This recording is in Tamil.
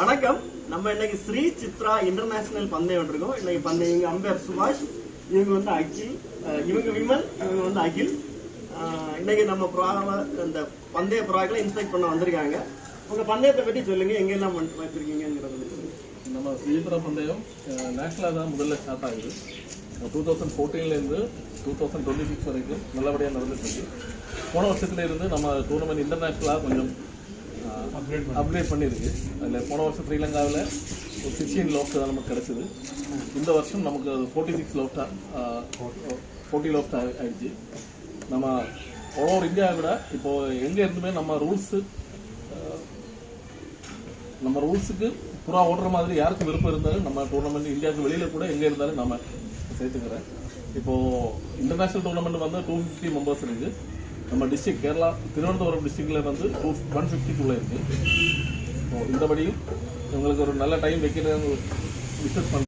வணக்கம். நம்ம இன்னைக்கு ஸ்ரீ சித்ரா இன்டர்நேஷனல் பந்தயம் இருக்கோம். இன்னைக்கு பந்தயம் இவங்க அம்பேர் சுபாஷ், இவங்க வந்து அகில், இவங்க விமல், இவங்க வந்து அகில். இன்னைக்கு நம்ம இந்த பந்தய புறாக்களை இன்ஸ்பெக்ட் பண்ண வந்திருக்காங்க. உங்க பந்தயத்தை பற்றி சொல்லுங்க, எங்கெல்லாம் வச்சிருக்கீங்கிறத. நம்ம ஸ்ரீ சித்ரா பந்தயம் நேஷனலாக தான் முதல்ல ஸ்டார்ட் ஆகுது. 2014 2026 வரைக்கும் நல்லபடியாக நடந்துட்டு இருக்கு. போன வருஷத்துல இருந்து நம்ம டூர்னமெண்ட் இன்டர்நேஷனலாக கொஞ்சம் அப்கிரேட் பண்ணியிருக்கு. அதில் போன வருஷம் ஸ்ரீலங்காவில் ஒரு 16 லோஃப்ட் தான் நமக்கு கிடச்சிது. இந்த வருஷம் நமக்கு 46 லோஃப்ட் ஆகிடுச்சு. நம்ம ஓவர் இந்தியாவை விட இப்போது எங்கே இருந்துமே நம்ம ரூல்ஸுக்கு புறா ஓடுற மாதிரி யாருக்கும் விருப்பம் இருந்தாலும் நம்ம டூர்னமெண்ட் இந்தியாவுக்கு வெளியில் கூட எங்கே இருந்தாலும் நம்ம சேர்த்துக்கிறேன். இப்போது இன்டர்நேஷ்னல் டூர்னமெண்ட் வந்து 250 மெம்பர்ஸ் இருக்குது. நம்ம டிஸ்ட்ரிக்ட் கேரளா திருவனந்தபுரம் டிஸ்ட்ரிக்டில் வந்து 152 இருக்குது. இந்தபடியும் உங்களுக்கு ஒரு நல்ல டைம் வைக்கிறேன் விஷஸ் பண்ணுறேன்.